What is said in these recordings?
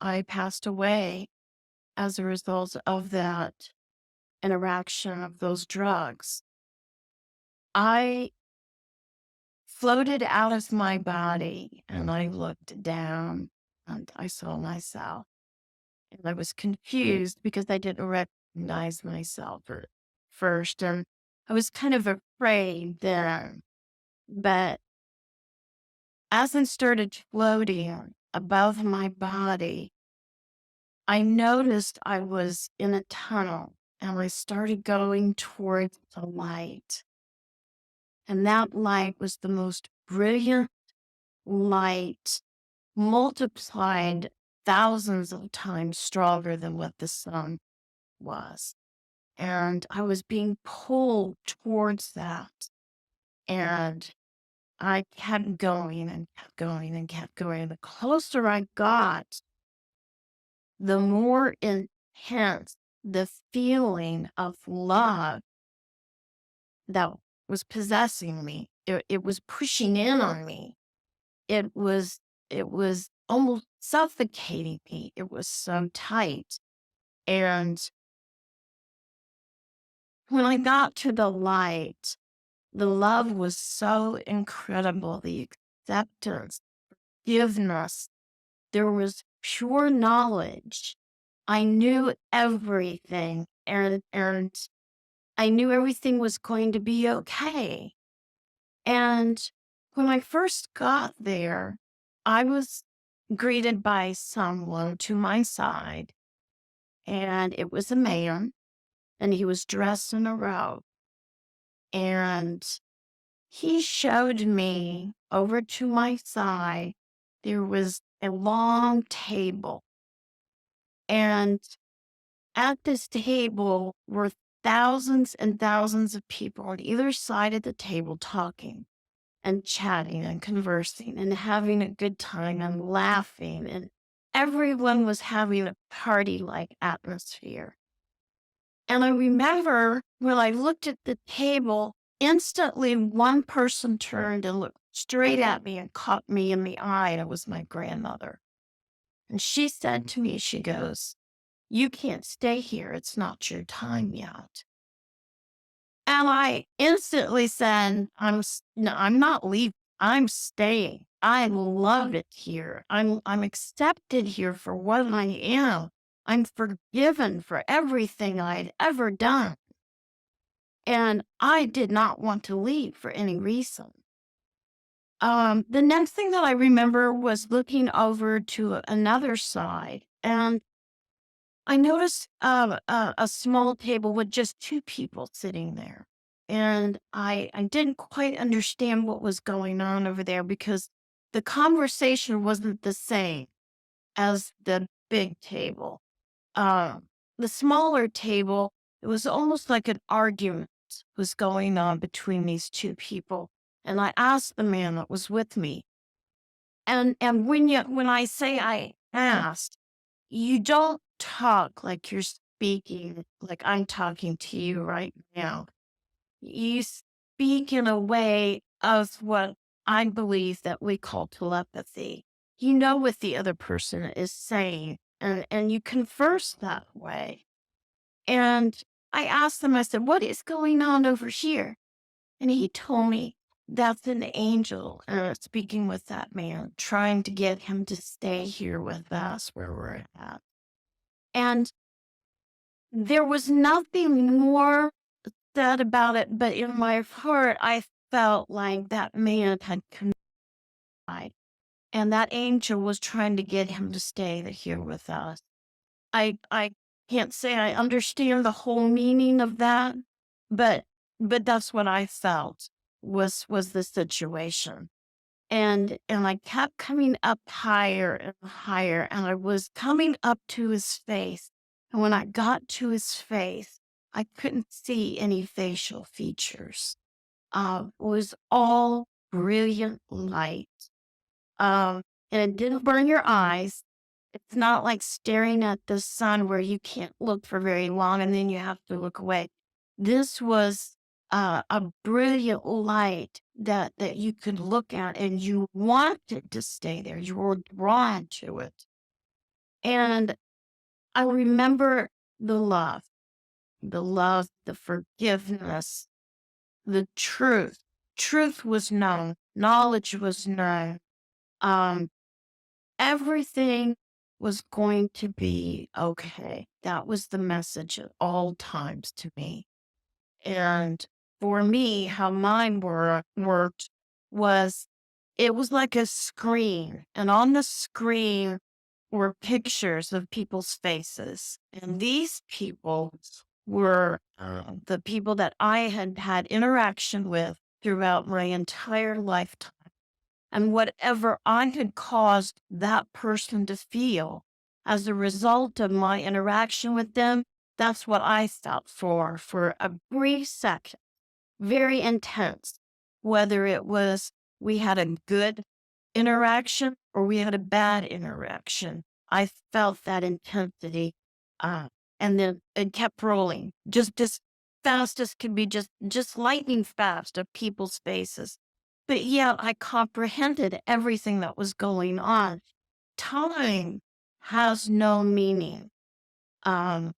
I passed away as a result of that interaction of those drugs. I floated out of my body and I looked down and I saw myself. And I was confused because I didn't recognize myself at first. And I was kind of afraid then. But as I started floating above my body, I noticed I was in a tunnel and I started going towards the light. And that light was the most brilliant light, multiplied thousands of times stronger than what the sun was. And I was being pulled towards that. And I kept going and kept going and kept going. The closer I got, the more intense the feeling of love that was possessing me. It was pushing in on me. It was almost suffocating me. It was so tight. And when I got to the light, the love was so incredible. The acceptance, forgiveness. There was pure knowledge. I knew everything and I knew everything was going to be okay. And when I first got there, I was greeted by someone to my side, and it was a man, and he was dressed in a robe. And he showed me over to my side, there was a long table. And at this table were thousands and thousands of people on either side of the table talking and chatting and conversing and having a good time and laughing. And everyone was having a party like atmosphere. And I remember when I looked at the table, instantly one person turned and looked straight at me and caught me in the eye. And it was my grandmother. And she said to me, she goes, "You can't stay here. It's not your time yet." And I instantly said, No, I'm not leaving. I'm staying. I love it here. I'm accepted here for what I am. I'm forgiven for everything I'd ever done. And I did not want to leave for any reason. The next thing that I remember was looking over to another side, and I noticed a small table with just two people sitting there. And I didn't quite understand what was going on over there because the conversation wasn't the same as the big table. The smaller table, it was almost like an argument was going on between these two people. And I asked the man that was with me, and when I say I asked, you don't talk like you're speaking, like I'm talking to you right now. You speak in a way of what I believe that we call telepathy. You know what the other person is saying, and you converse that way. And I asked him, I said, "What is going on over here?" And he told me, "That's an angel speaking with that man, trying to get him to stay here with us where we're at." And there was nothing more said about it, but in my heart, I felt like that man had died, and that angel was trying to get him to stay here with us. I can't say I understand the whole meaning of that, but that's what I felt was the situation. And I kept coming up higher and higher, and I was coming up to his face. And when I got to his face, I couldn't see any facial features. It was all brilliant light. And it didn't burn your eyes. It's not like staring at the sun where you can't look for very long and then you have to look away. This was a brilliant light that you could look at and you wanted to stay there. You were drawn to it. And I remember the love, the forgiveness, the truth. Truth was known, knowledge was known. Um, Everything was going to be okay. That was the message at all times to me. And for me, how mine worked was it was like a screen. And on the screen were pictures of people's faces. And these people were the people that I had had interaction with throughout my entire lifetime. And whatever I had caused that person to feel as a result of my interaction with them, that's what I felt for a brief second, very intense. Whether it was we had a good interaction or we had a bad interaction, I felt that intensity. Uh, and then it kept rolling, just as fast as could be, just lightning fast of people's faces. But yeah, I comprehended everything that was going on. Time has no meaning. Um,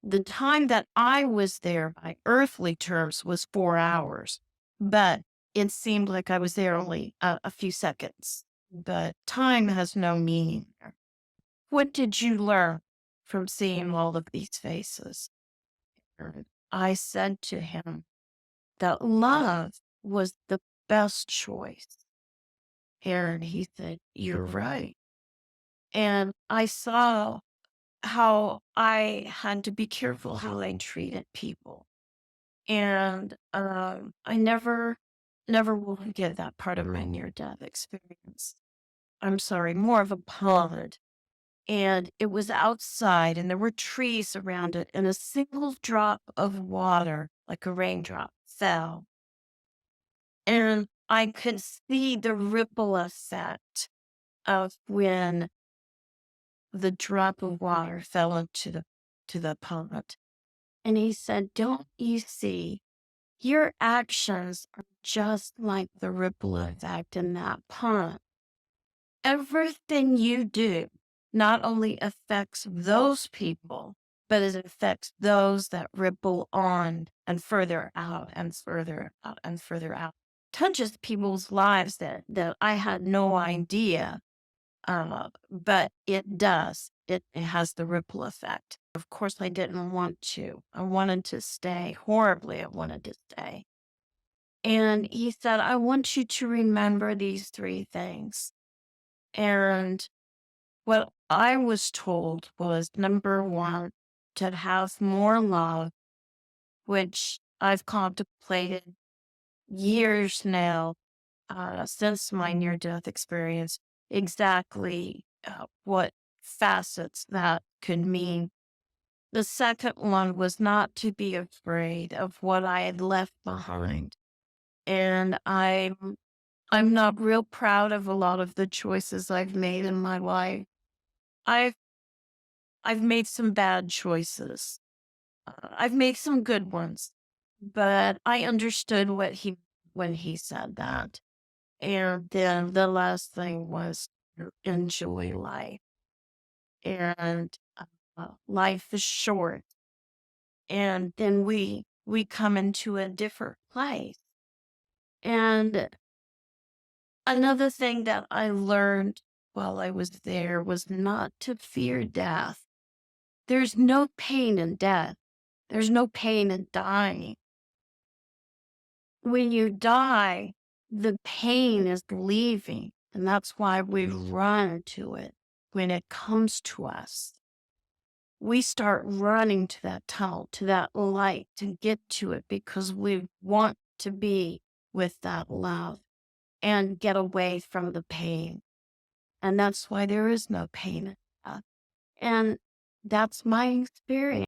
the time that I was there by earthly terms was 4 hours, but it seemed like I was there only a few seconds. But time has no meaning there. What did you learn from seeing all of these faces? I said to him that love was the best choice. And he said, "You're right." And I saw how I had to be careful how I treated people. And I never will forget that part of my near-death experience. I'm sorry, more of a pond. And it was outside, and there were trees around it, and a single drop of water, like a raindrop, fell. And I could see the ripple effect of when the drop of water fell into the pond. And he said, "Don't you see? Your actions are just like the ripple effect in that pond. Everything you do not only affects those people, but it affects those that ripple on and further out and further out and further out. Touches people's lives that I had no idea, but it does. It has the ripple effect. Of course, I didn't want to. I wanted to stay horribly. I wanted to stay. And he said, "I want you to remember these three things." And what I was told was number one, to have more love, which I've contemplated years now, since my near death experience, exactly what facets that could mean. The second one was not to be afraid of what I had left behind. And I'm not real proud of a lot of the choices I've made in my life. I've I've made some bad choices. I've made some good ones, but I understood what he when he said that. And then the last thing was to enjoy life. And life is short. And then we come into a different place. And another thing that I learned while I was there was not to fear death. There's no pain in death. There's no pain in dying. When you die, the pain is leaving. And that's why we run to it when it comes to us. We start running to that tunnel, to that light, to get to it because we want to be with that love and get away from the pain. And that's why there is no pain in death. And that's my experience.